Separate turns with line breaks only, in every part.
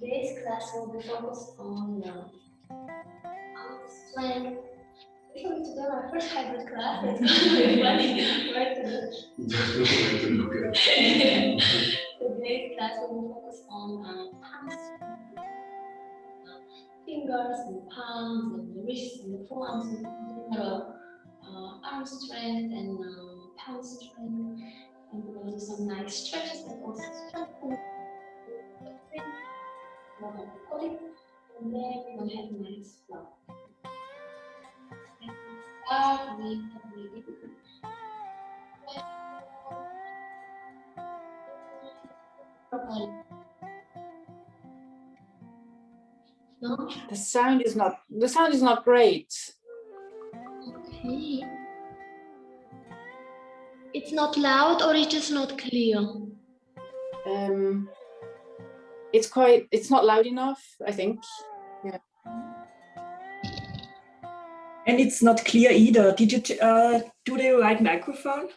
Today's class will be focused on arm strength. Actually, today our first hybrid class. It's going to be funny. Today's class will be focused on palm strength, fingers and palms and the wrists and the forearms and general arm strength and palm strength. And we're going to do some nice stretches that also strengthen the wrist, body, and then we're going to have a nice flow. Start with the breathing. No?
The sound is not great.
Okay. It's not loud or it's just not clear?
It's not loud enough, I think. Yeah.
And it's not clear either. Did you do the right microphone?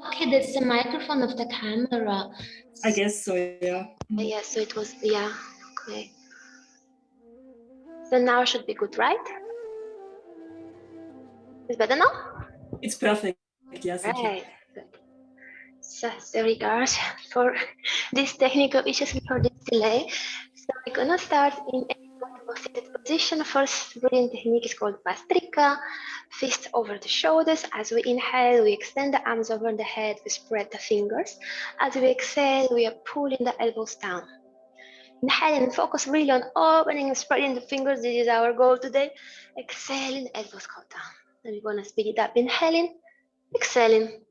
Okay, that's the microphone of the camera.
I guess so, yeah.
Yeah, so it was, yeah, okay. So now should be good, right? It's better now?
It's perfect, yes.
Right, good. So sorry guys for this technical issues and for this delay. So we're gonna start in a comfortable seated position. First breathing technique is called Vastrika. Fists over the shoulders. As we inhale, we extend the arms over the head, we spread the fingers. As we exhale, we are pulling the elbows down. Inhale and focus really on opening and spreading the fingers. This is our goal today. Exhaling, elbows go down. And we're gonna speed it up. Inhaling, exhaling.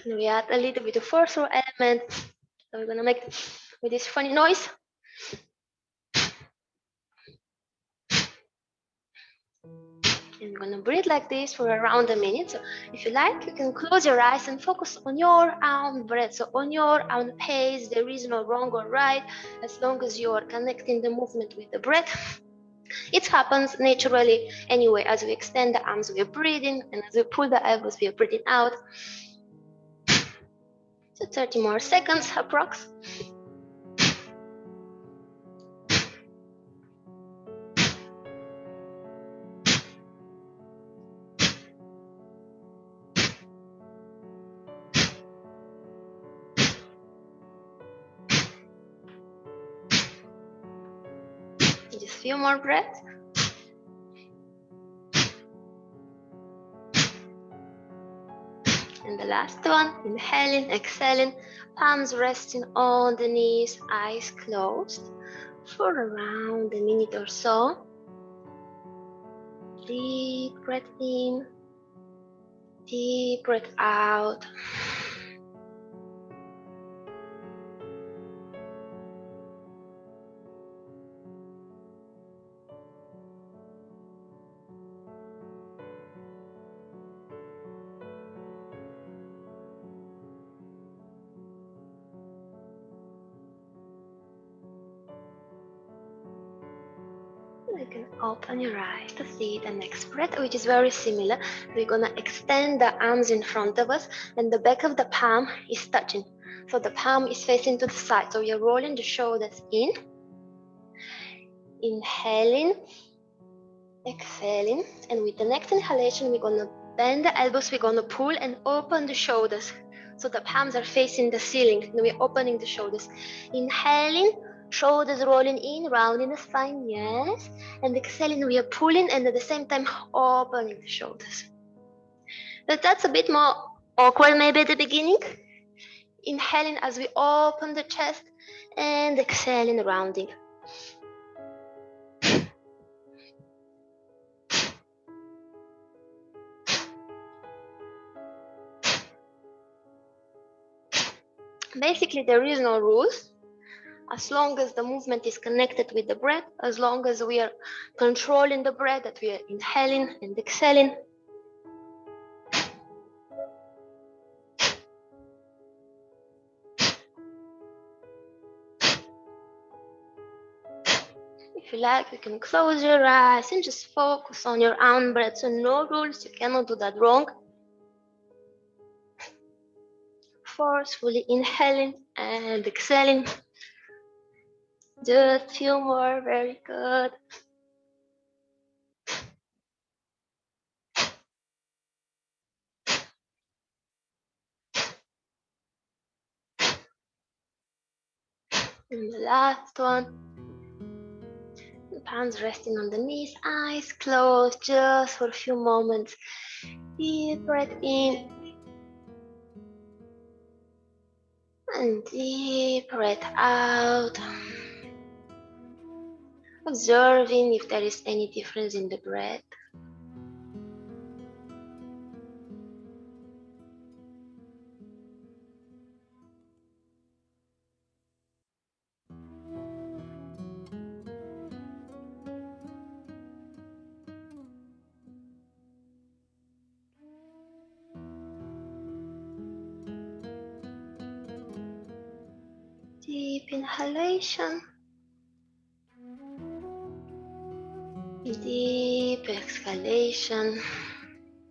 And we add a little bit of force or element. So we're gonna make with this funny noise. And we're gonna breathe like this for around a minute. So if you like, you can close your eyes and focus on your own breath. So on your own pace, there is no wrong or right, as long as you are connecting the movement with the breath. It happens naturally anyway. As we extend the arms, we are breathing, and as we pull the elbows, we are breathing out. So 30 more seconds, approx. Just a few more breaths. And the last one, inhaling, exhaling, palms resting on the knees, eyes closed for around a minute or so. Deep breath in, deep breath out. You can open your eyes to see the next breath, which is very similar. We're gonna extend the arms in front of us and the back of the palm is touching. So the palm is facing to the side. So you're rolling the shoulders in, inhaling, exhaling. And with the next inhalation, we're gonna bend the elbows, we're gonna pull and open the shoulders. So the palms are facing the ceiling and we're opening the shoulders. Inhaling, shoulders rolling in, rounding the spine, yes. And exhaling, we are pulling and at the same time opening the shoulders. But that's a bit more awkward maybe at the beginning. Inhaling as we open the chest and exhaling, rounding. Basically, there is no rules. As long as the movement is connected with the breath, as long as we are controlling the breath, that we are inhaling and exhaling. If you like, you can close your eyes and just focus on your own breath. So no rules, you cannot do that wrong. Forcefully inhaling and exhaling. Just few more, very good. And the last one. Palms resting on the knees, eyes closed just for a few moments. Deep breath in and deep breath out. Observing if there is any difference in the breath. Deep inhalation. Deep exhalation.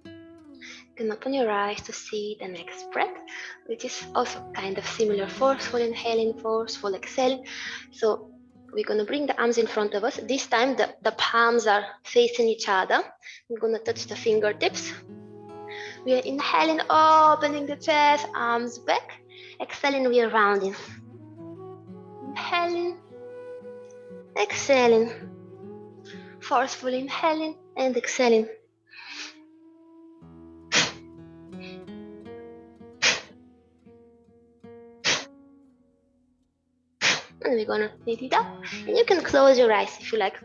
You can open your eyes to see the next breath, which is also kind of similar. Forceful inhaling, forceful exhaling. So we're going to bring the arms in front of us. This time the palms are facing each other. We're going to touch the fingertips. We are inhaling, opening the chest, arms back. Exhaling, we are rounding. Inhaling, exhaling. Forceful inhaling and exhaling. And we're gonna lift it up. And you can close your eyes if you like.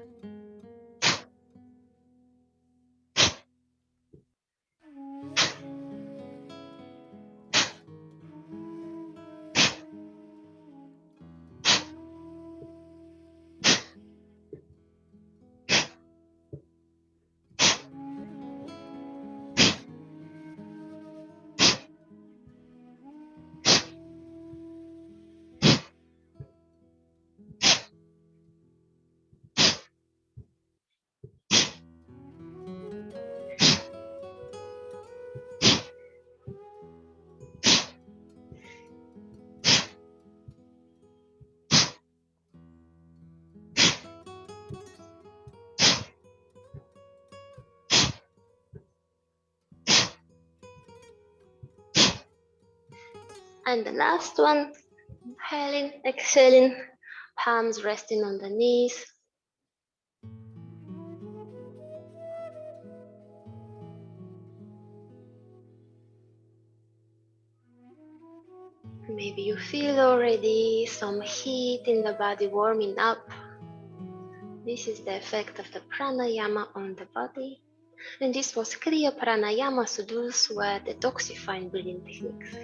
And the last one, inhaling, exhaling, palms resting on the knees. Maybe you feel already some heat in the body warming up. This is the effect of the pranayama on the body. And this was Kriya Pranayama, so those were detoxifying breathing techniques.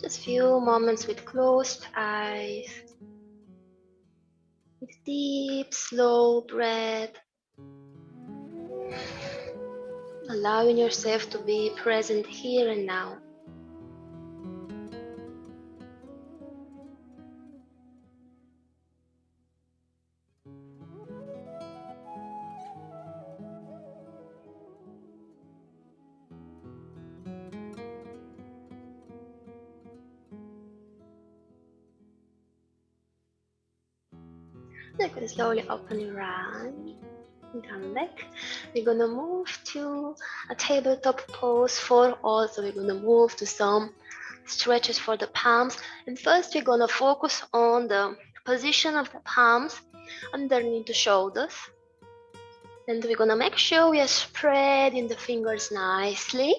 Just few moments with closed eyes, with deep, slow breath, allowing yourself to be present here and now. You can slowly open your eyes and come back. We're gonna move to a tabletop pose for all. So we're gonna move to some stretches for the palms. And first we're gonna focus on the position of the palms underneath the shoulders. And we're gonna make sure we are spreading the fingers nicely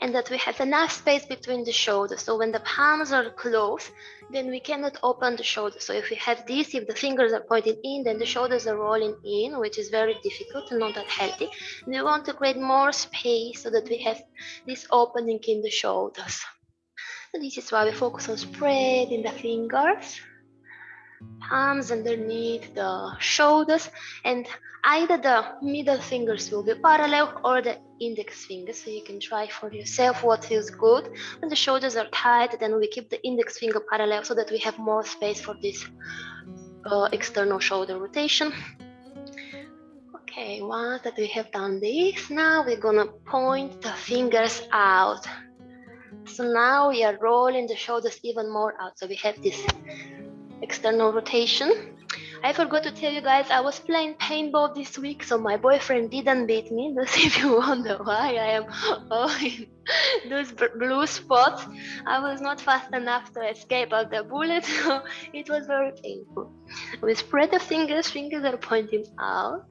and that we have enough space between the shoulders. So when the palms are closed, then we cannot open the shoulders. So if we have this, if the fingers are pointing in, then the shoulders are rolling in, which is very difficult and not that healthy. And we want to create more space so that we have this opening in the shoulders. So this is why we focus on spreading the fingers, palms underneath the shoulders, and either the middle fingers will be parallel or the index fingers. So you can try for yourself what feels good. When the shoulders are tight, then we keep the index finger parallel so that we have more space for this external shoulder rotation. Okay, once that we have done this, now we're gonna point the fingers out. So now we are rolling the shoulders even more out. So we have this external rotation. I forgot to tell you guys, I was playing paintball this week, so my boyfriend didn't beat me. Thus, if you wonder why I am all in those blue spots, I was not fast enough to escape of the bullet, so it was very painful. We spread the fingers are pointing out.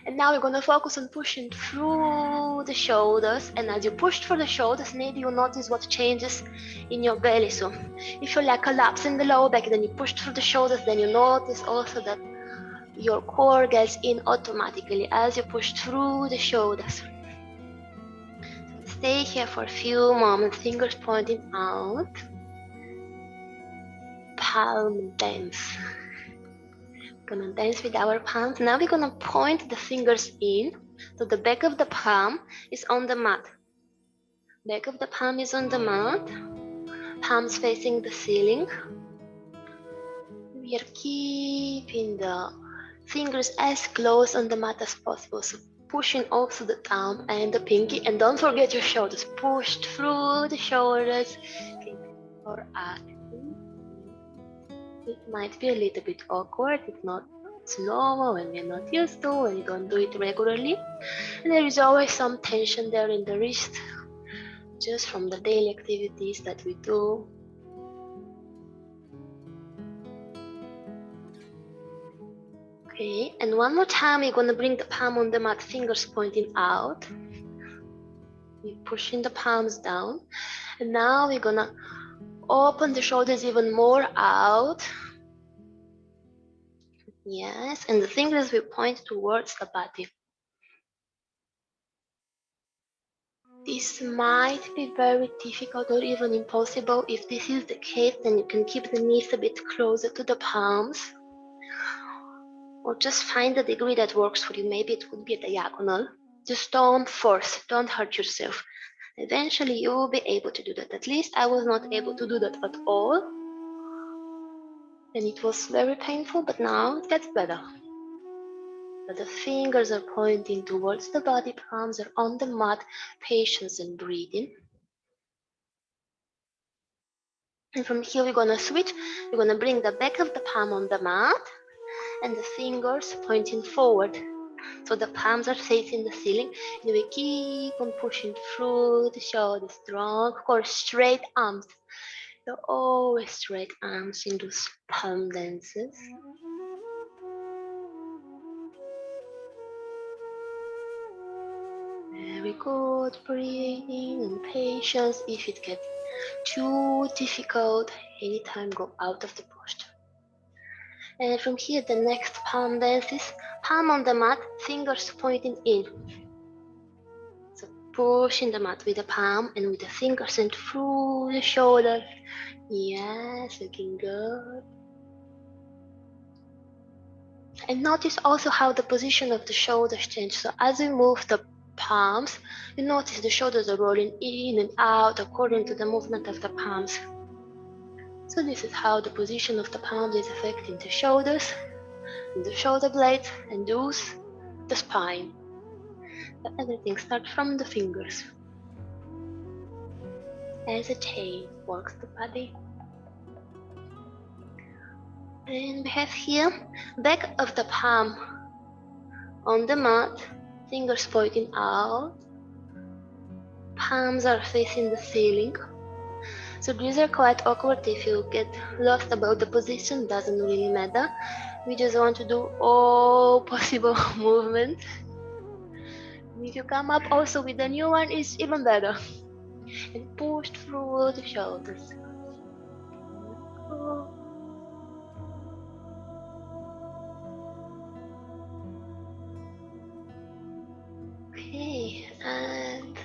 And now we're gonna focus on pushing through the shoulders. And as you push through the shoulders, maybe you'll notice what changes in your belly. So if you're like collapsing the lower back, then you push through the shoulders, then you notice also that your core gets in automatically as you push through the shoulders. Stay here for a few moments, fingers pointing out. Palm dance. Gonna dance with our palms. Now we're gonna point the fingers in. So the back of the palm is on the mat. Back of the palm is on the mat. Palms facing the ceiling. We are keeping the fingers as close on the mat as possible. So pushing also the thumb and the pinky. And don't forget your shoulders. Push through the shoulders. Or it might be a little bit awkward. It's not normal when we're not used to, when you don't do it regularly. And there is always some tension there in the wrist, just from the daily activities that we do. Okay, and one more time, we're gonna bring the palm on the mat, fingers pointing out. We're pushing the palms down. And now we're gonna open the shoulders even more out. Yes, and the fingers will point towards the body. This might be very difficult or even impossible. If this is the case, then you can keep the knees a bit closer to the palms. Or just find the degree that works for you. Maybe it would be a diagonal. Just don't force, don't hurt yourself. Eventually you will be able to do that. At least I was not able to do that at all. And it was very painful, but now it gets better. But the fingers are pointing towards the body, palms are on the mat, patience and breathing. And from here we're gonna switch. We're gonna bring the back of the palm on the mat and the fingers pointing forward. So the palms are facing the ceiling, and we keep on pushing through the shoulders, strong, of course, straight arms. So always straight arms in those palm dances. Very good, breathing and patience. If it gets too difficult, anytime go out of the posture. And from here, the next palm dance is palm on the mat, fingers pointing in. So pushing the mat with the palm and with the fingers and through the shoulders. Yes, looking good. And notice also how the position of the shoulders change. So as we move the palms, you notice the shoulders are rolling in and out according to the movement of the palms. So this is how the position of the palms is affecting the shoulders, and the shoulder blades, and thus the spine. So everything starts from the fingers. As a chain works the body. And we have here back of the palm on the mat, fingers pointing out, palms are facing the ceiling. So these are quite awkward. If you get lost about the position, doesn't really matter. We just want to do all possible movements. If you come up also with a new one, it's even better. And push through the shoulders. Okay, and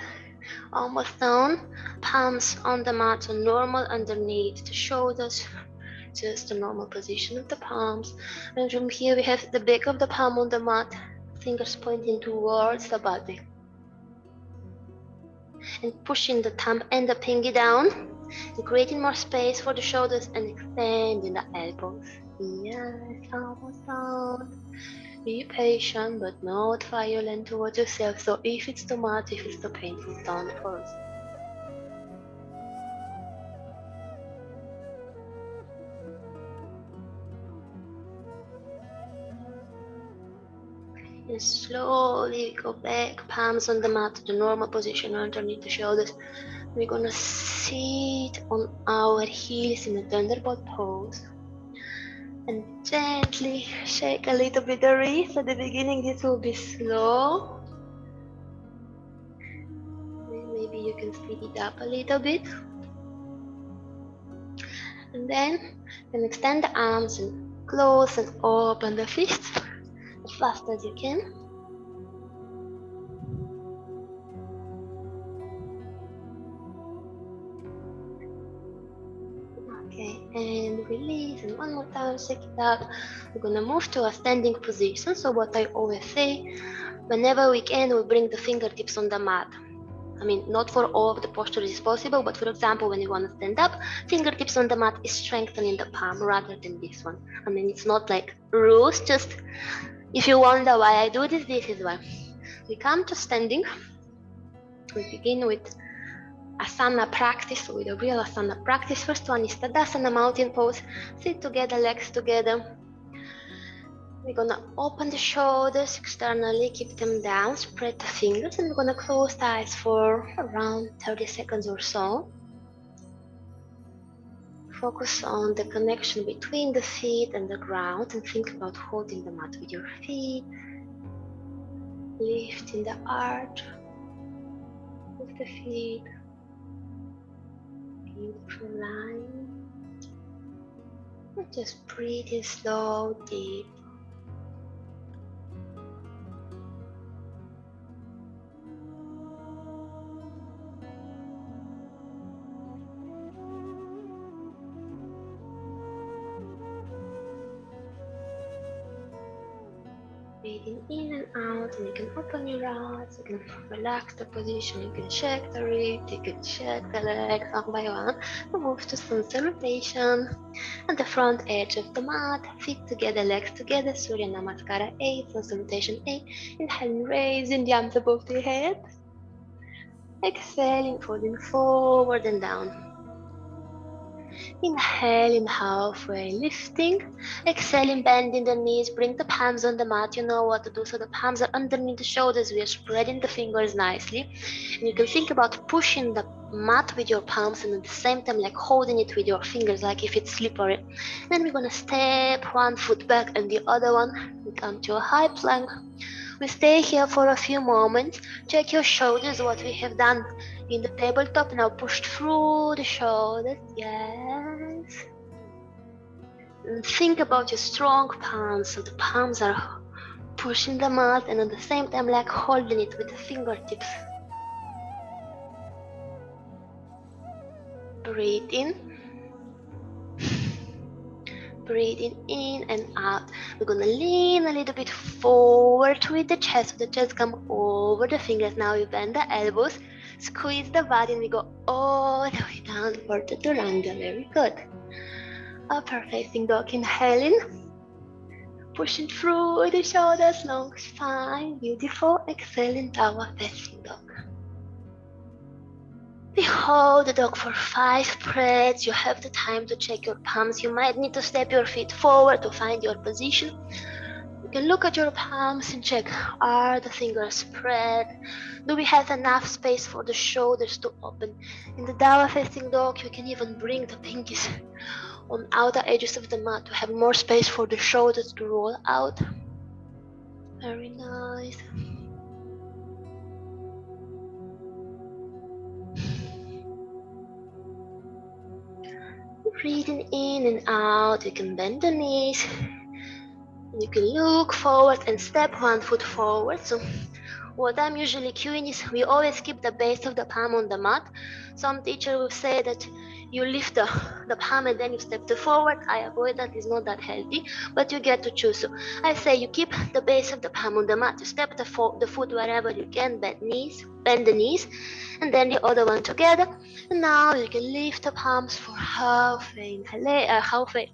almost done. Palms on the mat, so normal underneath the shoulders. Just the normal position of the palms. And from here we have the back of the palm on the mat, fingers pointing towards the body. And pushing the thumb and the pinky down, and creating more space for the shoulders and extending the elbows. Yes, almost done. Be patient, but not violent towards yourself. So if it's too much, if it's too painful, don't force. And slowly we go back, palms on the mat to the normal position underneath the shoulders. We're gonna sit on our heels in a thunderbolt pose. And gently shake a little bit the wrist. At the beginning this will be slow. Maybe you can speed it up a little bit. And then you can extend the arms and close and open the fists as fast as you can. Okay, and release, and one more time, shake it out. We're gonna move to a standing position. So what I always say, whenever we can, we bring the fingertips on the mat. I mean, not for all of the postures is possible, but for example, when you want to stand up, fingertips on the mat is strengthening the palm rather than this one. I mean, it's not like rules, just if you wonder why I do this, this is why. We come to standing. We begin with asana practice, with a real asana practice. First one is Tadasana, mountain pose. Sit together, legs together. We're gonna open the shoulders externally, keep them down, spread the fingers, and we're gonna close the eyes for around 30 seconds or so. Focus on the connection between the feet and the ground and think about holding the mat with your feet, lifting the arch of the feet, beautiful line. And just breathing slow, deep. Breathing in and out, and you can open your eyes, you can relax the position, you can shake the ribs, you can shake the legs one by one, and move to sun salutation. And the front edge of the mat, feet together, legs together, Surya Namaskara 8, sun salutation 8. Inhaling, raising the arms above the head. Exhaling, folding forward and down. Inhaling halfway, lifting. Exhaling, bending the knees, bring the palms on the mat. You know what to do. So the palms are underneath the shoulders. We are spreading the fingers nicely. And you can think about pushing the mat with your palms and at the same time like holding it with your fingers, like if it's slippery. Then we're gonna step one foot back and the other one. We come to a high plank. We stay here for a few moments. Check your shoulders, what we have done in the tabletop. Now push through the shoulders. Yes. And think about your strong palms. So the palms are pushing the mat and at the same time like holding it with the fingertips. Breathe in. Breathing in and out. We're gonna lean a little bit forward with the chest. So the chest come over the fingers. Now we bend the elbows, squeeze the body, and we go all the way down for the Duranga. Very good. Upper facing dog. Inhaling, pushing through the shoulders, long spine. Beautiful. Exhaling, downward facing dog. We hold the dog for 5 breaths. You have the time to check your palms. You might need to step your feet forward to find your position. You can look at your palms and check, are the fingers spread? Do we have enough space for the shoulders to open? In the downward facing dog, you can even bring the pinkies on outer edges of the mat to have more space for the shoulders to roll out. Very nice. Breathing in and out, you can bend the knees. You can look forward and step one foot forward. So what I'm usually cueing is we always keep the base of the palm on the mat. Some teacher will say that you lift the palm and then you step to forward. I avoid that, it's not that healthy, but you get to choose. So I say you keep the base of the palm on the mat, you step the foot wherever you can, bend the knees, and then the other one together. And now you can lift the palms for halfway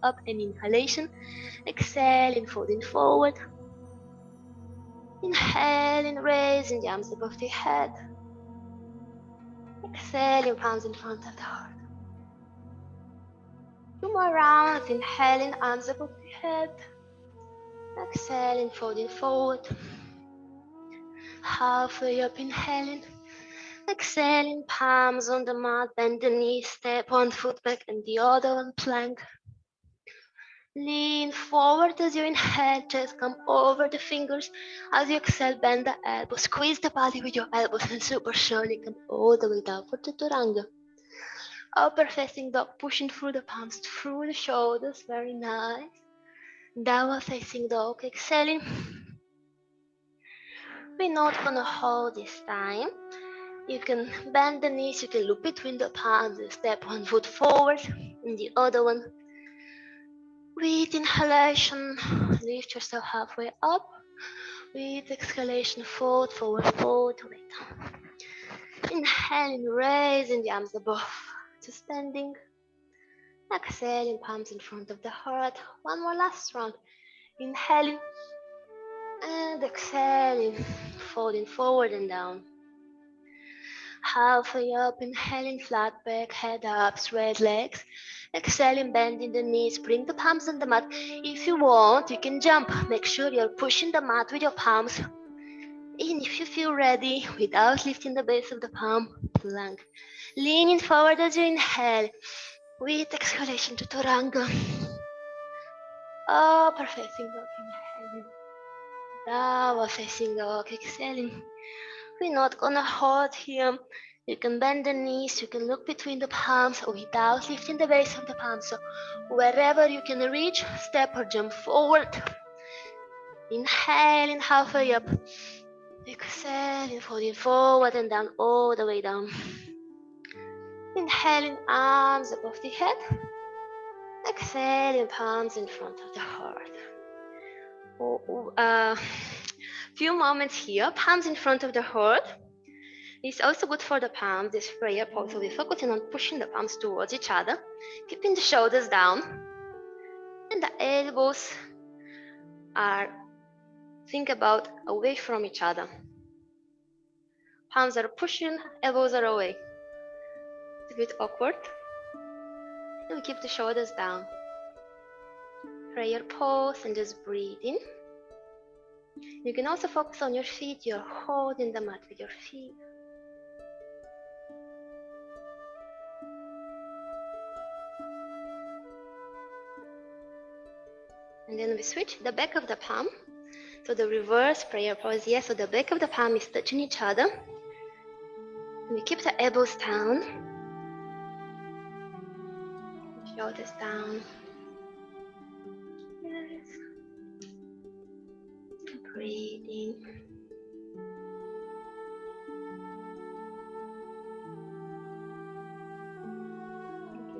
up and inhalation. Exhaling, folding forward. Inhaling, raising the arms above the head. Exhaling, palms in front of the heart. 2 more rounds. Inhaling, arms above the head. Exhaling, folding forward. Halfway up, inhaling. Exhaling, palms on the mat, bend the knees, step one foot back and the other one, plank. Lean forward as you inhale, chest come over the fingers. As you exhale, bend the elbows, squeeze the body with your elbows and super slowly come all the way down for Chaturanga. Upper facing dog, pushing through the palms, through the shoulders, very nice. Downward facing dog, exhaling. We're not gonna hold this time. You can bend the knees, you can look between the palms, step one foot forward and the other one. With inhalation, lift yourself halfway up. With exhalation, fold forward, fold away down. Inhaling, raising the arms above to standing. Exhaling, palms in front of the heart. One more last round. Inhaling and exhaling, folding forward and down. Halfway up, inhaling, flat back, head up, straight legs. Exhaling, bending the knees, bring the palms on the mat. If you want, you can jump. Make sure you're pushing the mat with your palms. And if you feel ready, without lifting the base of the palm, plank. Leaning forward as you inhale. With exhalation, Chaturanga. Upper facing dog, inhaling. Downward facing dog, exhaling. We're not gonna hold here. You can bend the knees, you can look between the palms without lifting the base of the palms. So wherever you can reach, step or jump forward. Inhaling halfway up. Exhaling, folding forward and down, all the way down. Inhaling, arms above the head. Exhaling, palms in front of the heart. Few moments here, palms in front of the heart. It's also good for the palms, this prayer pose. So we're focusing on pushing the palms towards each other, keeping the shoulders down, and the elbows are, think about, away from each other. Palms are pushing, elbows are away. It's a bit awkward. And we keep the shoulders down. Prayer pose and just breathe in. You can also focus on your feet. You're holding the mat with your feet. And then we switch the back of the palm. So the reverse prayer pose, yes. So the back of the palm is touching each other. And we keep the elbows down. Shoulders down. Yes. Breathing.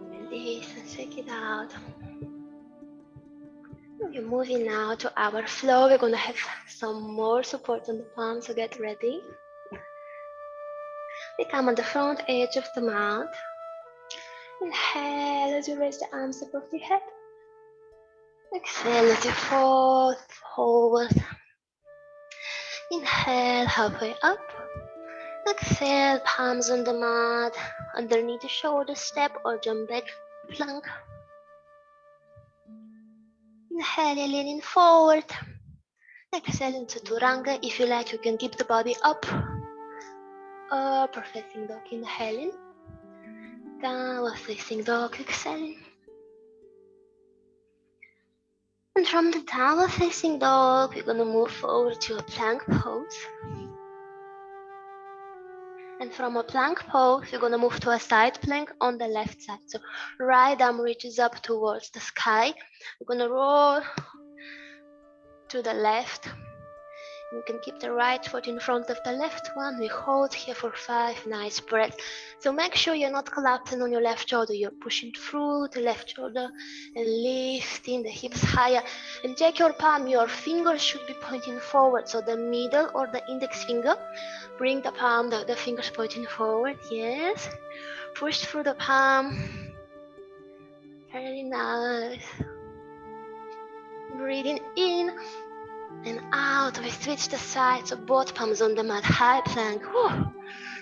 Release and shake it out. We're moving now to our flow. We're going to have some more support on the palms, so get ready. We come on the front edge of the mat. Inhale as you raise the arms above the head. Exhale as you fall forward. Inhale halfway up. Exhale, palms on the mat. Underneath the shoulder, step or jump back, plank. Inhale, leaning forward. Exhale into Chaturanga. If you like, you can keep the body up. Upper facing dog, inhaling. Downward facing dog, exhaling. And from the downward facing dog, we're gonna move forward to a plank pose. And from a plank pose, we're gonna move to a side plank on the left side. So right arm reaches up towards the sky. We're gonna roll to the left. You can keep the right foot in front of the left one. We hold here for 5 nice breaths. So make sure you're not collapsing on your left shoulder. You're pushing through the left shoulder and lifting the hips higher. And take your palm. Your fingers should be pointing forward. So the middle or the index finger. Bring the palm, the fingers pointing forward. Yes. Push through the palm. Very nice. Breathing in and out. We switch the sides, so both palms on the mat, high plank. Whew.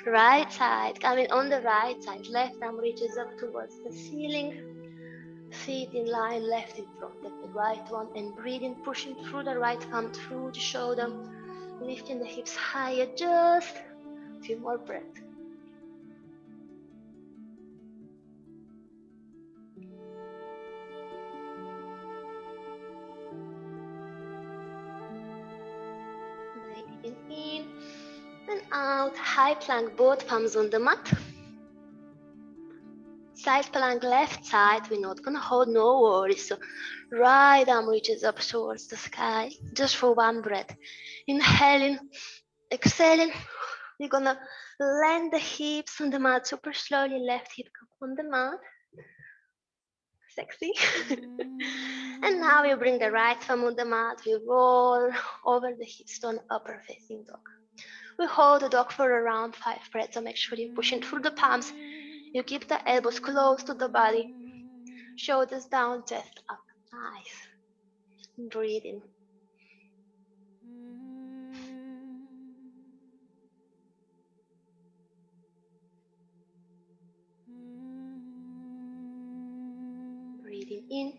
Right side, coming on the right side. Left arm reaches up towards the ceiling. Feet in line, left in front of the right one. And breathing, pushing through the right palm, through the shoulder. Lifting the hips higher, just a few more breaths. Breathing in and out. High plank, both palms on the mat. Side plank, left side. We're not gonna hold, no worries. So right arm reaches up towards the sky, just for one breath. Inhaling, exhaling. We're gonna land the hips on the mat super slowly. Left hip on the mat. Sexy. And now we bring the right thumb on the mat. We roll over the hips to an upper facing dog. We hold the dog for around 5 breaths. So make sure you're pushing through the palms. You keep the elbows close to the body. Shoulders down, chest up. Nice. Breathe in. Breathing in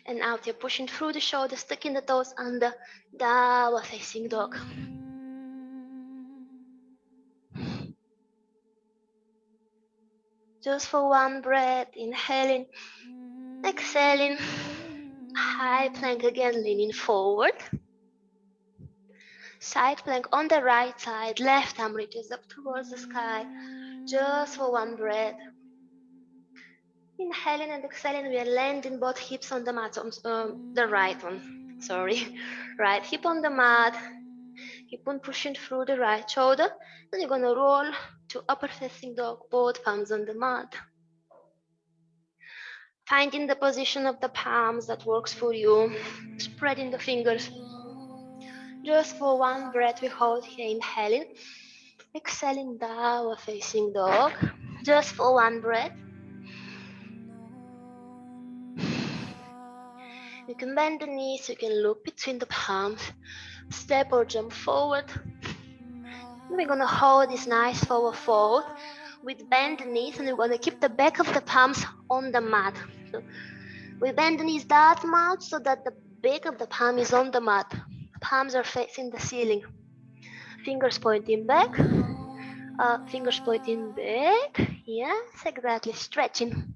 and out. You're pushing through the shoulders, tucking the toes under. Downward facing dog. Just for one breath, inhaling, exhaling. High plank again, leaning forward. Side plank on the right side, left arm reaches up towards the sky. Just for one breath. Inhaling and exhaling, we are landing both hips on the mat, the right one, sorry. Right hip on the mat, keep on pushing through the right shoulder. Then you're gonna roll to upper facing dog, both palms on the mat. Finding the position of the palms that works for you, spreading the fingers. Just for one breath, we hold here, inhaling, exhaling, downward facing dog. Just for one breath. You can bend the knees, you can look between the palms, step or jump forward. We're gonna hold this nice forward fold with bend the knees, and we're gonna keep the back of the palms on the mat. So we bend the knees that much so that the back of the palm is on the mat. Palms are facing the ceiling. Fingers pointing back. Fingers pointing back. Yes, exactly. Stretching.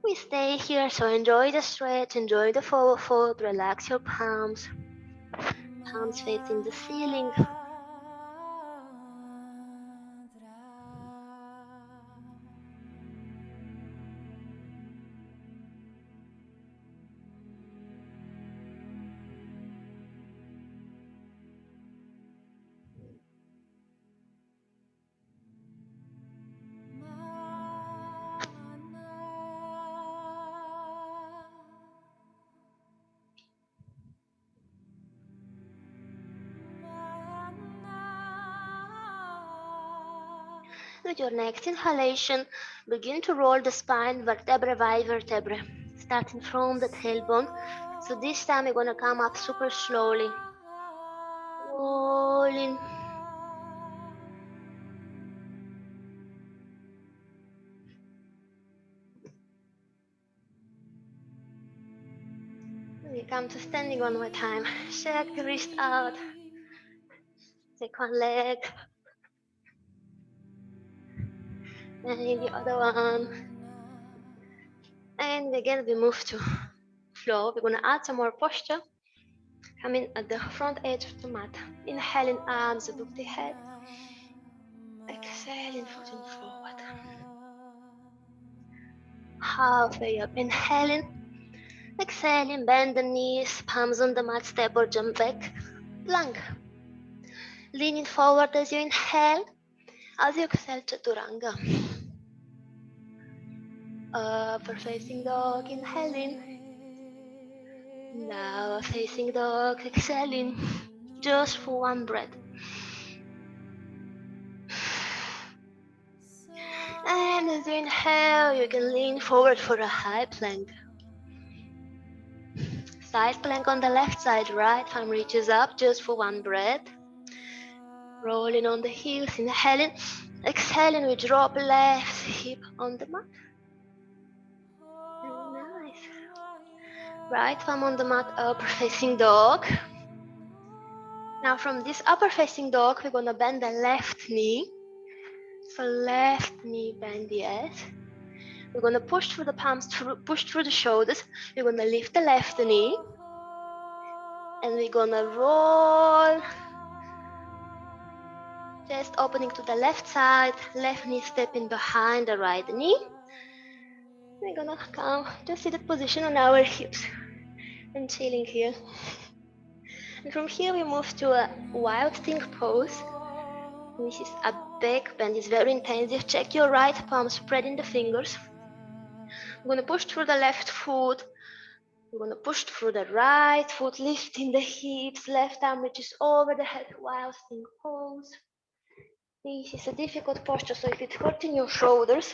We stay here, so enjoy the stretch, enjoy the forward fold, relax your palms. Palms facing the ceiling. With your next inhalation, begin to roll the spine vertebra by vertebra, starting from the tailbone. So this time you're gonna come up super slowly. Rolling. We come to standing one more time. Shake the wrist out. Take one leg. And the other one. And again we move to floor. We're gonna add some more posture. Coming at the front edge of the mat. Inhaling, arms above the head. Exhaling, foot forward. Halfway up. Inhaling. Exhaling, bend the knees, palms on the mat, step or jump back. Plank. Leaning forward as you inhale. As you exhale, chaturanga. Upper facing dog, inhaling. Now facing dog, exhaling. Just for one breath. And as you inhale, you can lean forward for a high plank. Side plank on the left side, right arm reaches up just for one breath. Rolling on the heels, inhaling. Exhaling, we drop left hip on the mat. Right palm on the mat, upper facing dog. Now from this upper facing dog, we're gonna bend the left knee. So left knee bend, yes. We're gonna push through the palms, push through the shoulders. We're gonna lift the left knee. And we're gonna roll. Chest opening to the left side, left knee stepping behind the right knee. We're gonna come to seated position on our hips and chilling here. And from here we move to a wild thing pose. This is a back bend, it's very intensive. Check your right palm, spreading the fingers. We're gonna push through the left foot. We're gonna push through the right foot, lifting the hips, left arm reaches over the head, wild thing pose. This is a difficult posture, so if it's hurting your shoulders,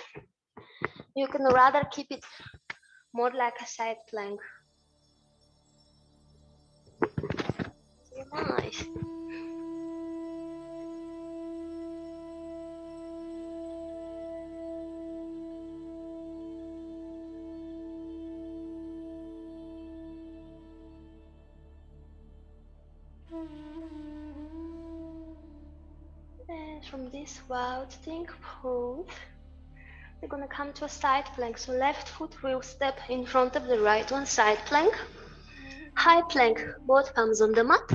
you can rather keep it more like a side plank. Nice. And from this wild thing pose, we're gonna come to a side plank. So left foot will step in front of the right one, side plank. High plank, both palms on the mat.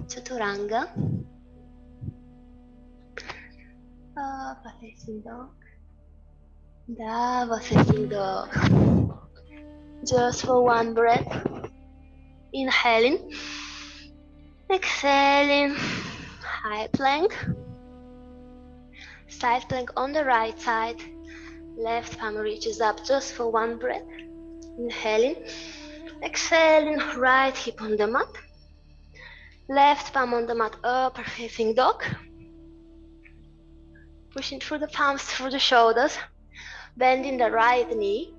Chaturanga. Up facing dog. Dava facing dog. Just for one breath. Inhaling. Exhaling. High plank. Side plank on the right side. Left palm reaches up just for one breath. Inhaling. Exhaling. Right hip on the mat. Left palm on the mat, upper facing dog. Pushing through the palms, through the shoulders. Bending the right knee.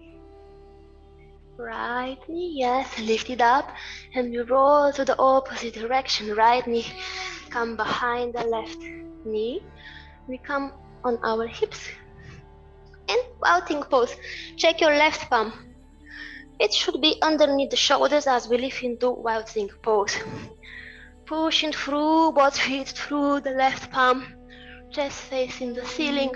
Right knee, yes, lift it up. And we roll to the opposite direction. Right knee, come behind the left knee. We come on our hips. And wild thing pose. Check your left palm. It should be underneath the shoulders as we lift into wild thing pose. Pushing through both feet, through the left palm, chest facing the ceiling.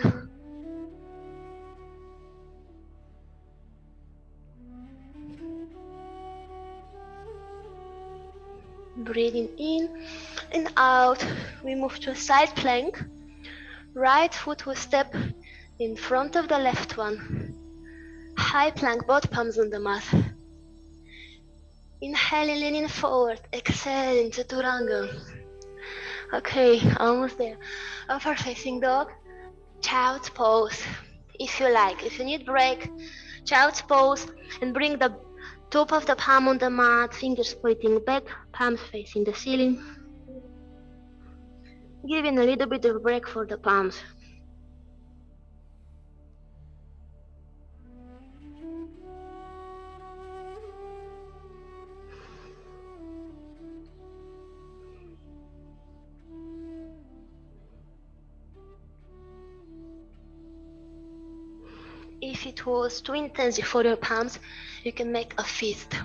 Breathing in and out, we move to a side plank. Right foot will step in front of the left one. High plank, both palms on the mat. Inhaling, leaning forward, exhaling, chaturanga. Okay, almost there. Upper facing dog, child's pose. If you like, if you need break, child's pose, and bring the top of the palm on the mat, fingers pointing back, palms facing the ceiling. Giving a little bit of break for the palms. If it was too intensive for your palms, you can make a fist.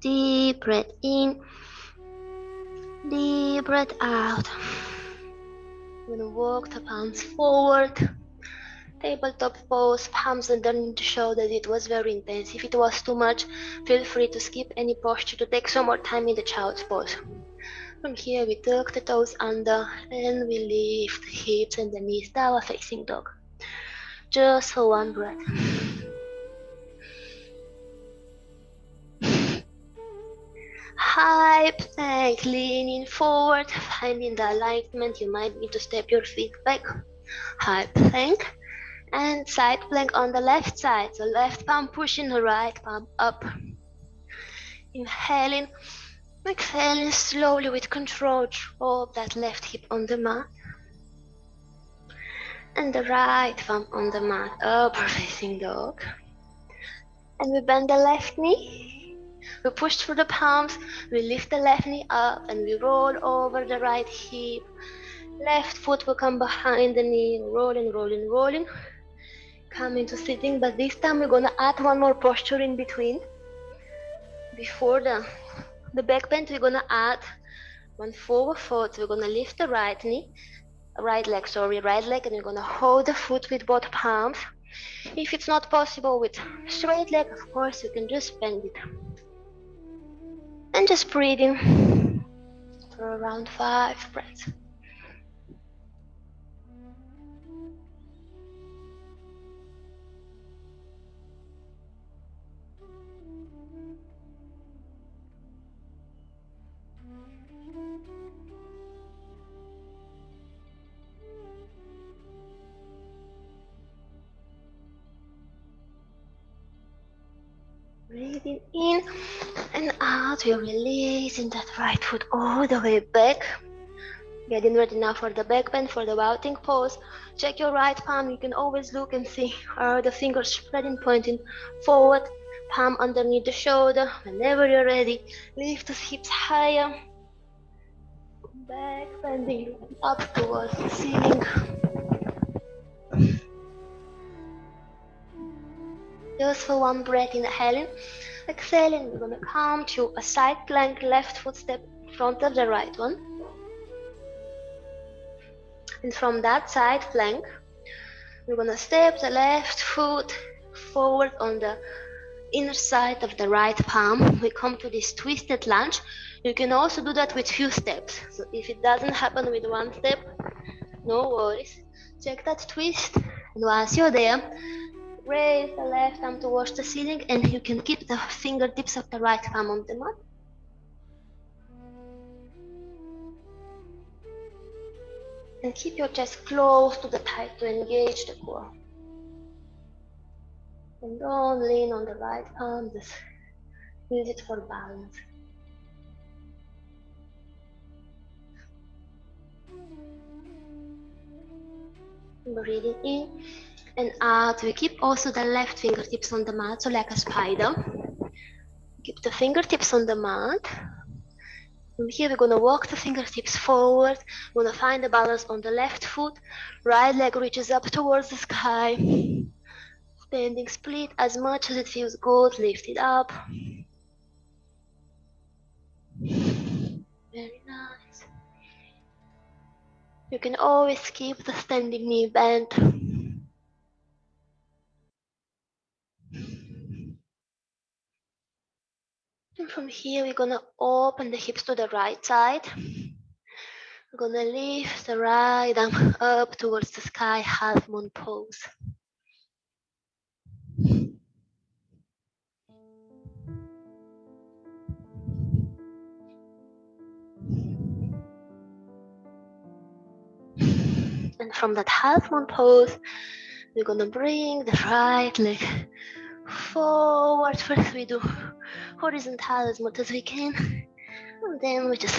Deep breath in, deep breath out. I'm gonna walk the palms forward. Tabletop pose, palms underneath the shoulders. It was very intense. If it was too much, feel free to skip any posture to take some more time in the child's pose. From here, we tuck the toes under and we lift the hips and the knees, downward facing dog. Just for one breath. High plank, leaning forward, finding the alignment. You might need to step your feet back. High plank and side plank on the left side. So left palm pushing the right palm up. Inhaling, exhaling slowly with control. Drop that left hip on the mat. And the right thumb on the mat, upward facing dog. And we bend the left knee. We push through the palms. We lift the left knee up and we roll over the right hip. Left foot will come behind the knee, rolling, rolling, rolling. Come into sitting, but this time we're gonna add one more posture in between. Before the back bend, we're gonna add one forward foot. We're gonna lift the right knee, right leg, and we're gonna hold the foot with both palms. If it's not possible with straight leg, of course, you can just bend it. And just breathing for around 5 breaths. Breathing in and out, we're releasing that right foot all the way back. Getting ready now for the back bend, for the bowing pose. Check your right palm. You can always look and see, are the fingers spreading, pointing forward, palm underneath the shoulder. Whenever you're ready, lift the hips higher. Back bending up towards the ceiling. Just for one breath, inhaling. Exhaling, we're gonna come to a side plank, left foot step in front of the right one. And from that side plank, we're gonna step the left foot forward on the inner side of the right palm. We come to this twisted lunge. You can also do that with few steps. So if it doesn't happen with one step, no worries. Check that twist, and once you're there, raise the left arm towards the ceiling, and you can keep the fingertips of the right palm on the mat. And keep your chest close to the thigh to engage the core. And don't lean on the right arm, just use it for balance. Breathing in and out. We keep also the left fingertips on the mat, so like a spider. Keep the fingertips on the mat. From here we're gonna walk the fingertips forward. We're gonna find the balance on the left foot. Right leg reaches up towards the sky. Standing split as much as it feels good. Lift it up. Very nice. You can always keep the standing knee bent. And from here we're gonna open the hips to the right side. We're gonna lift the right arm up towards the sky, half moon pose. And from that half moon pose, we're gonna bring the right leg forward. First we do horizontal as much as we can, and then we just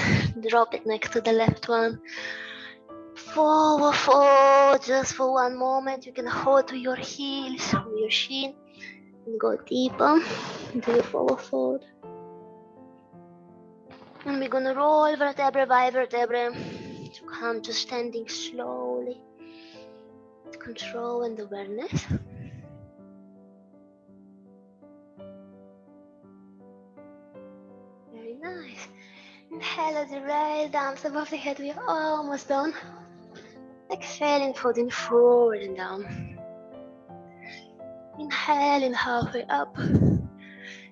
drop it next to the left one. Forward fold, just for one moment. You can hold to your heels or your shin and go deeper into your forward fold. And we're gonna roll vertebra by vertebra to come to standing slowly. Control and awareness. Very nice. Inhale as you raise the arms above the head. We are almost done. Exhaling, folding forward and down. Inhaling halfway up.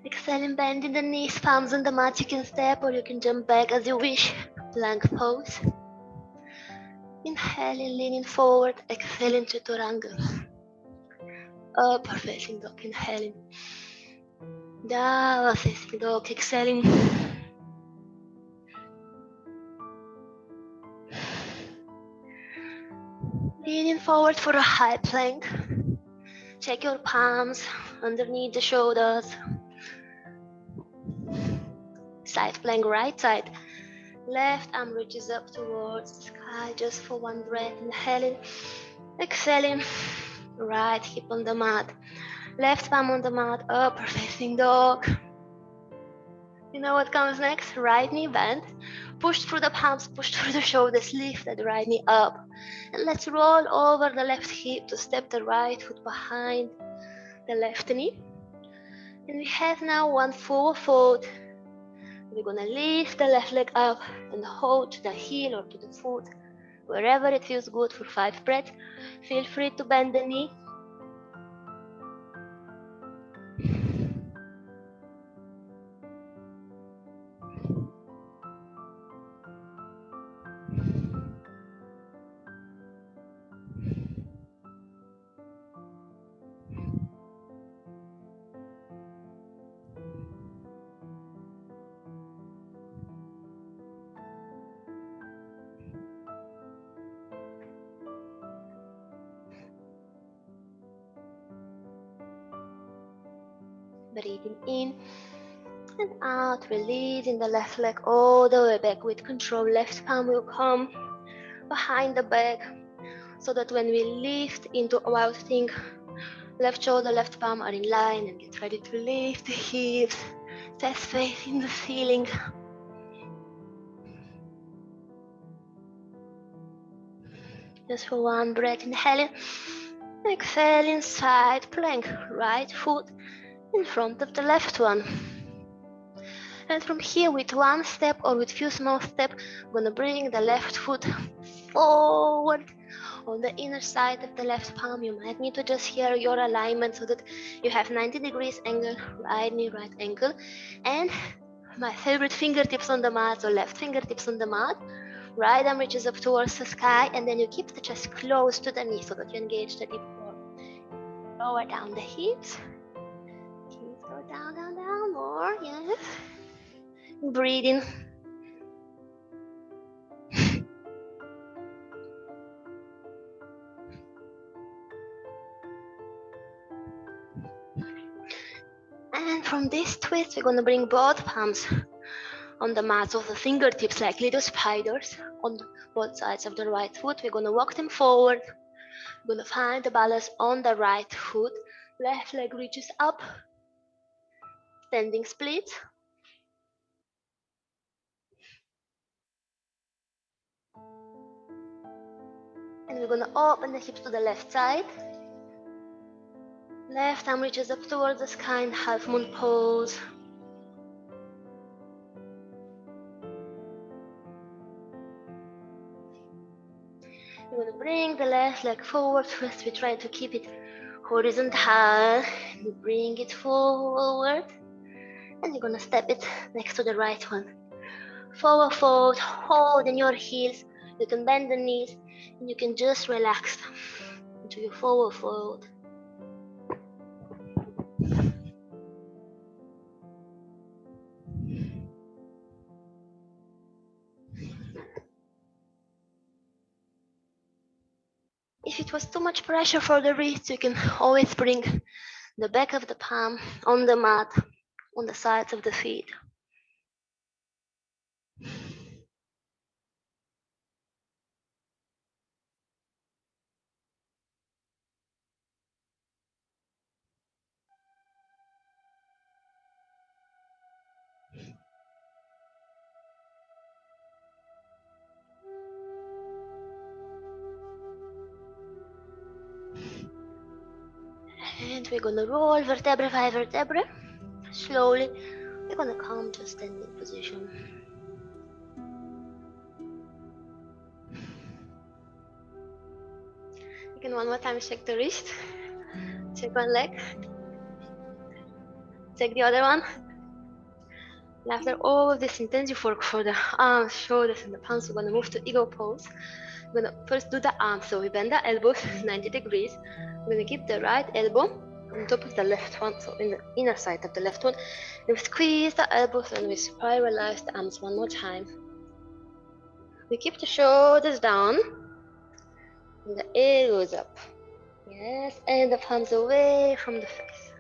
Exhaling, bending the knees, palms on the mat. You can step or you can jump back as you wish. Plank pose. Inhaling, leaning forward. Exhaling, chaturanga. Upward facing dog. Inhaling. Downward facing dog. Exhaling. Leaning forward for a high plank. Check your palms underneath the shoulders. side plank, right side. Left arm reaches up towards the sky just for one breath. Inhaling, exhaling. Right hip on the mat. Left palm on the mat, upper facing dog. You know what comes next? Right knee bend. Push through the palms, push through the shoulders, lift that right knee up. And let's roll over the left hip to step the right foot behind the left knee. And we have now one forward fold. We're gonna lift the left leg up and hold to the heel or to the foot, wherever it feels good for 5 breaths. Feel free to bend the knee. Breathing in and out, releasing the left leg all the way back with control. Left palm will come behind the back so that when we lift into Wild Thing, left shoulder, left palm are in line, and get ready to lift the hips, chest facing the ceiling. Just for one breath, inhaling, exhaling, side plank, right foot in front of the left one. And from here, with one step or with few small steps, I'm gonna bring the left foot forward on the inner side of the left palm. You might need to just hear your alignment so that you have 90 degrees angle, right knee, right ankle. And my favorite, fingertips on the mat, so left fingertips on the mat. Right arm reaches up towards the sky, and then you keep the chest close to the knee so that you engage the deep core. Lower down the hips. Hips go down, down, down more, yes. Breathing. And from this twist, we're gonna bring both palms on the mat, so the fingertips like little spiders on both sides of the right foot. We're gonna walk them forward. We're gonna find the balance on the right foot. Left leg reaches up. Standing split. And we're gonna open the hips to the left side. Left arm reaches up towards the sky in half moon pose. We're gonna bring the left leg forward. First, we try to keep it horizontal. We bring it forward. And you're gonna step it next to the right one. Forward fold, hold in your heels. You can bend the knees and you can just relax into your forward fold. If it was too much pressure for the wrists, you can always bring the back of the palm on the mat, on the sides of the feet. And we're gonna roll vertebra by vertebra. Slowly, we're gonna come to a standing position. You can one more time check the wrist. Check one leg. Check the other one. And after all of this intensive work for the arms, shoulders, and the palms, we're gonna move to eagle pose. We're gonna first do the arms. So we bend the elbows 90 degrees. We're gonna keep the right elbow on top of the left one, so in the inner side of the left one. And we squeeze the elbows and we spiralize the arms one more time. We keep the shoulders down and the elbows up. Yes, and the palms away from the face.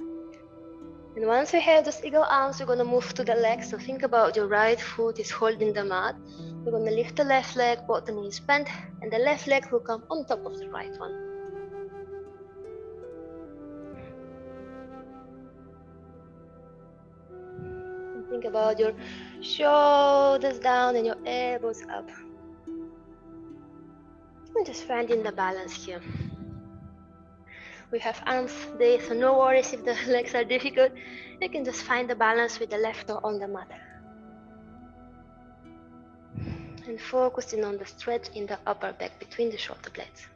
And once we have those eagle arms, we're gonna move to the legs. So think about your right foot is holding the mat. We're gonna lift the left leg, both the knees bent, and the left leg will come on top of the right one. And think about your shoulders down and your elbows up. And just finding the balance here. We have arms day, so no worries if the legs are difficult. You can just find the balance with the left toe on the mat. And focusing on the stretch in the upper back between the shoulder blades.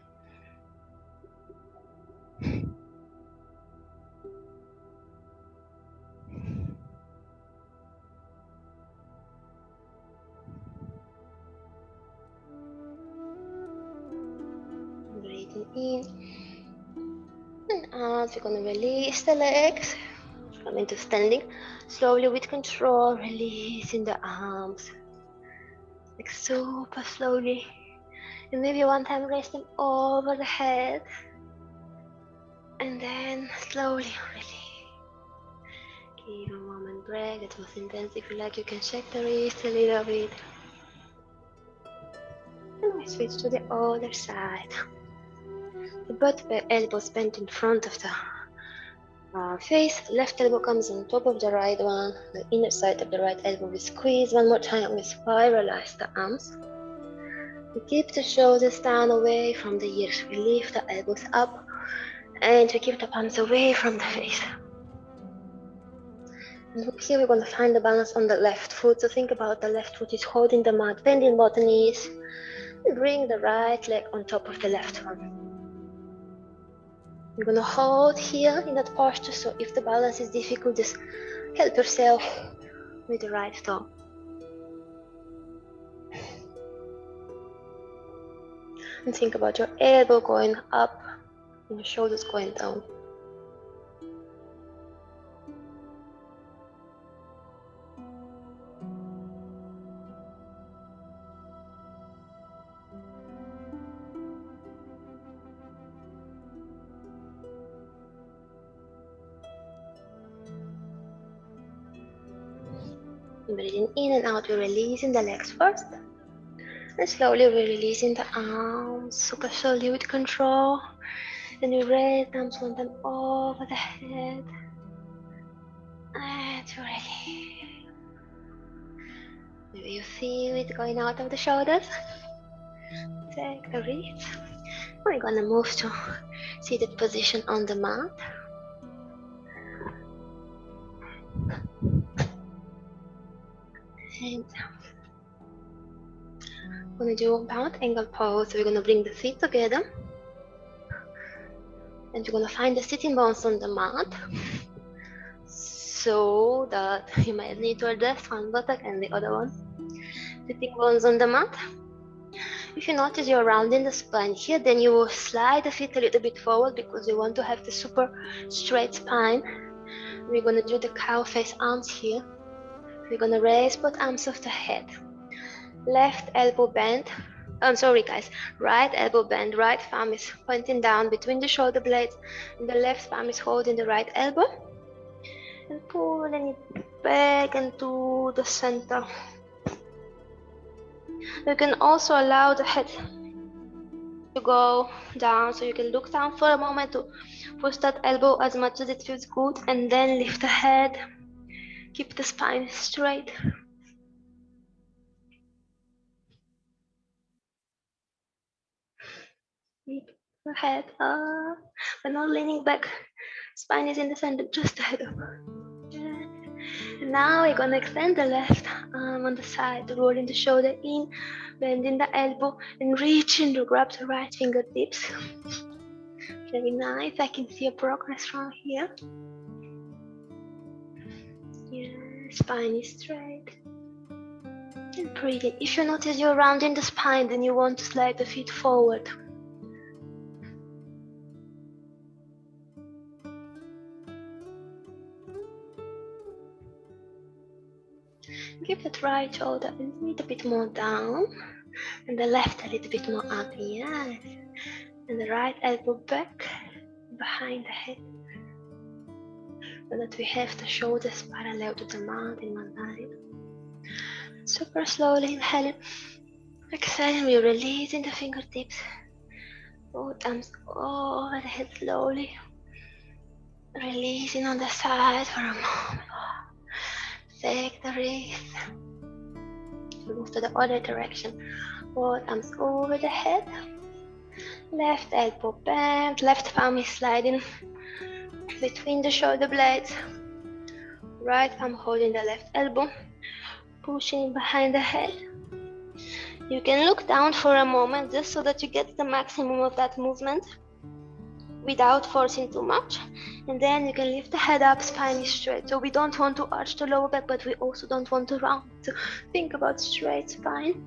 Breathing in and out. We're going to release the legs. Come into standing. Slowly with control, releasing the arms. Like super slowly. And maybe one time raise them over the head. And then slowly release. Give a moment break. It was intense. If you like, you can shake the wrist a little bit. And we switch to the other side. The both elbows bent in front of the face. Left elbow comes on top of the right one. The inner side of the right elbow we squeeze. One more time, we spiralize the arms. We keep the shoulders down away from the ears. We lift the elbows up and we keep the palms away from the face. And here we're going to find the balance on the left foot. So think about the left foot is holding the mat, bending both knees. And bring the right leg on top of the left one. You're going to hold here in that posture. So if the balance is difficult, just help yourself with the right toe. And think about your elbow going up and your shoulders going down. Breathing in and out, we're releasing the legs first. And slowly we're releasing the arms, super slowly with control. Then we raise the arms one time over the head. And release. Maybe you feel it going out of the shoulders. Take a breath. We're gonna move to seated position on the mat. And we're gonna do a bound angle pose. So we're gonna bring the feet together. And you're gonna find the sitting bones on the mat. So that you might need to adjust one buttock and the other one. Sitting bones on the mat. If you notice you're rounding the spine here, then you will slide the feet a little bit forward because you want to have the super straight spine. We're going to do the cow face arms here. We're going to raise both arms off the head. Left elbow bend. I'm sorry guys. Right elbow bend. Right thumb is pointing down between the shoulder blades. And the left thumb is holding the right elbow. And pulling it back into the center. You can also allow the head to go down, so you can look down for a moment to push that elbow as much as it feels good, and then lift the head. Keep the spine straight. Keep the head up, but not leaning back. Spine is in the center, just the head up. And now we're gonna extend the left arm on the side, rolling the shoulder in, bending the elbow, and reaching to grab the right fingertips. Very nice. I can see a progress from here. Yeah, spine is straight. And breathing. If you notice you're rounding the spine, then you want to slide the feet forward. Give that right shoulder a little bit more down, and the left a little bit more up. Yes. And the right elbow back behind the head. that we have the shoulders parallel to the mat in one line. Super slowly inhaling. Exhaling, we're releasing the fingertips. Both arms over the head slowly. Releasing on the side for a moment. Take the breath. Move to the other direction. Both arms over the head. Left elbow bent. Left palm is sliding between the shoulder blades. Right palm holding the left elbow. Pushing behind the head. You can look down for a moment just so that you get the maximum of that movement without forcing too much. And then you can lift the head up, spine is straight. So we don't want to arch the lower back, but we also don't want to round. So think about straight spine.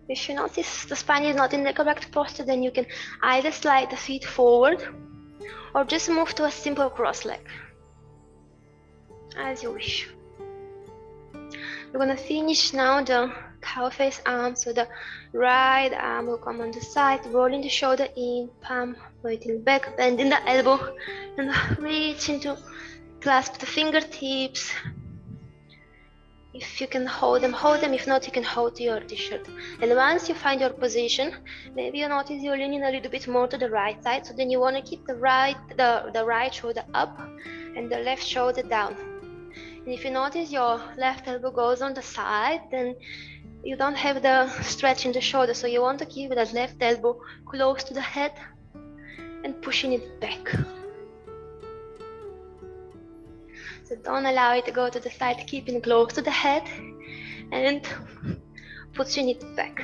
If you notice the spine is not in the correct posture, then you can either slide the feet forward or just move to a simple cross leg, as you wish. We're gonna finish now the cow face arm. So the right arm will come on the side, rolling the shoulder in, palm pointing back, bending the elbow, and reaching to clasp the fingertips. If you can hold them, hold them. If not, you can hold your t-shirt. And once you find your position, maybe you notice you're leaning a little bit more to the right side. So then you want to keep the right shoulder up and the left shoulder down. And if you notice your left elbow goes on the side, then you don't have the stretch in the shoulder. So you want to keep that left elbow close to the head and pushing it back. So don't allow it to go to the side, keeping close to the head and pushing it back.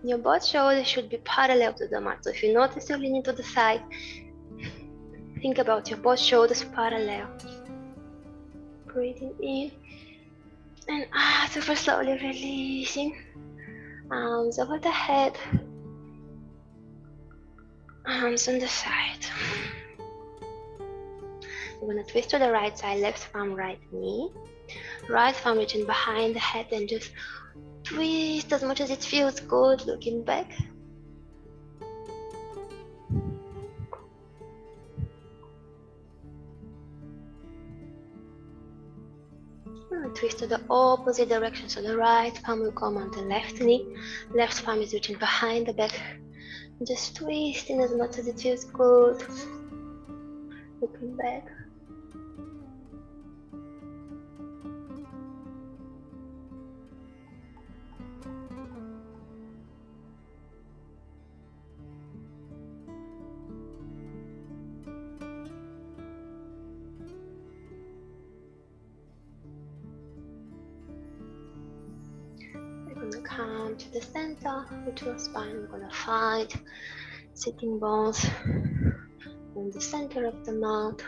Your both shoulders should be parallel to the mat. So if you notice you're leaning to the side, think about your both shoulders parallel. Breathing in and super slowly releasing. Arms over the head, arms on the side. You're gonna twist to the right side, left palm, right knee. Right palm reaching behind the head and just twist as much as it feels good, looking back. And twist to the opposite direction, so the right palm will come on the left knee. Left palm is reaching behind the back. Just twisting as much as it feels good, looking back. We're gonna come to the center with your spine. We're gonna find sitting bones in the center of the mat.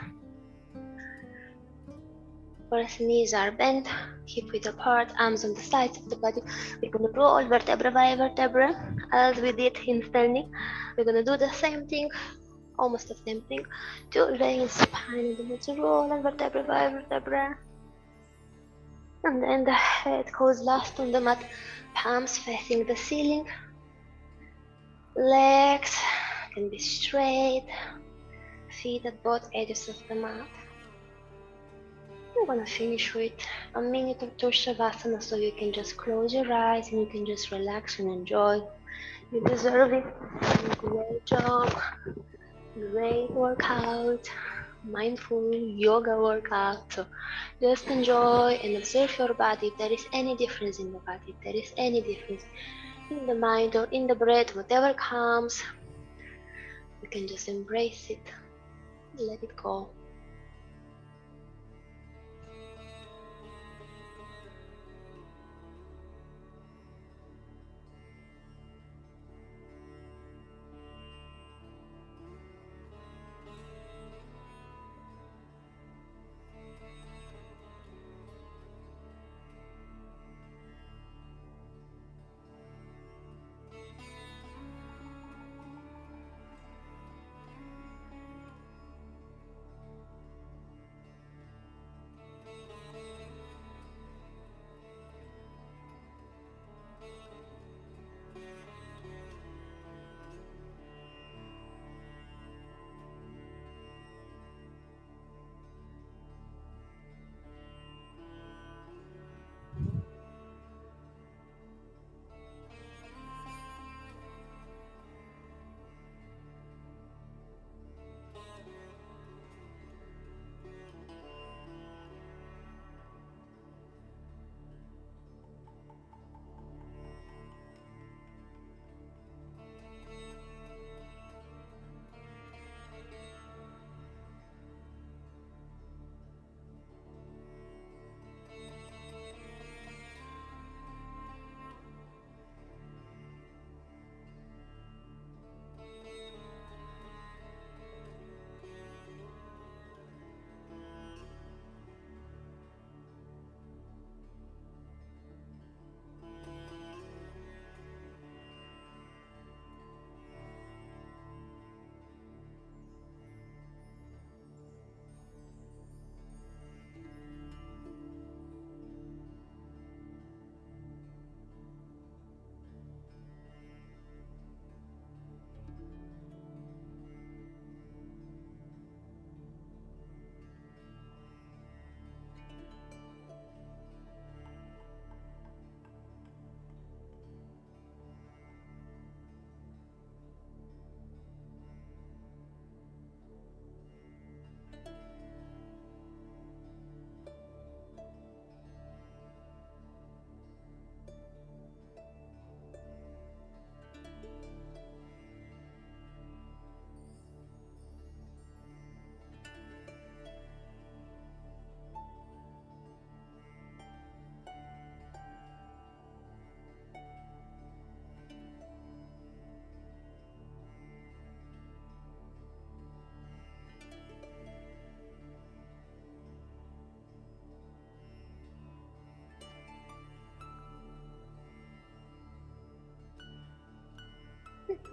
First, knees are bent, hip width apart, arms on the sides of the body. We're gonna roll vertebra by vertebra as we did in standing. We're gonna do the same thing, almost the same thing. To raise spine and to roll and vertebra by vertebra. And then the head goes last on the mat, palms facing the ceiling. Legs can be straight, feet at both edges of the mat. I'm gonna finish with a minute or two Shavasana, so you can just close your eyes and you can just relax and enjoy. You deserve it. Great job. Great workout. Mindful yoga workout. So just enjoy and observe your body. If there is any difference in the body, if there is any difference in the mind or in the breath, whatever comes, you can just embrace it. Let it go.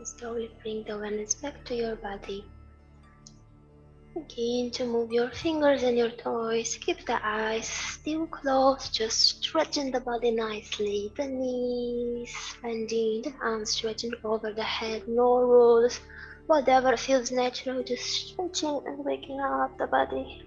Slowly bring the awareness back to your body. Begin to move your fingers and your toes. Keep the eyes still closed, just stretching the body nicely. The knees bending, the arms stretching over the head, no rules. Whatever feels natural, just stretching and waking up the body.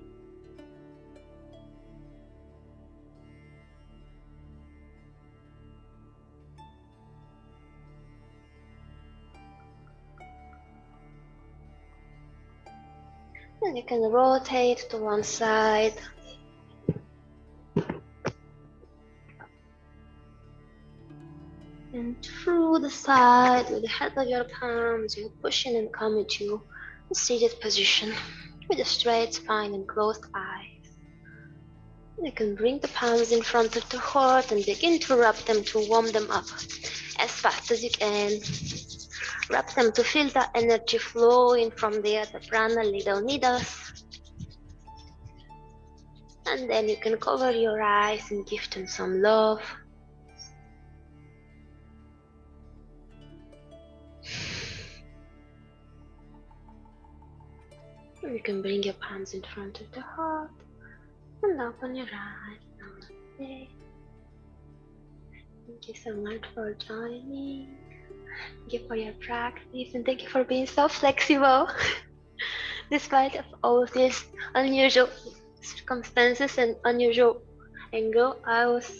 And you can rotate to one side. And through the side, with the head of your palms, you're pushing and coming to a seated position with a straight spine and closed eyes. You can bring the palms in front of the heart and begin to rub them to warm them up as fast as you can. Rub them to feel the energy flowing from there, the prana little needles. And then you can cover your eyes and give them some love. You can bring your palms in front of the heart and open your eyes. Namaste. Thank you so much for joining. Thank you for your practice and thank you for being so flexible. Despite of all these unusual circumstances and unusual angle, I was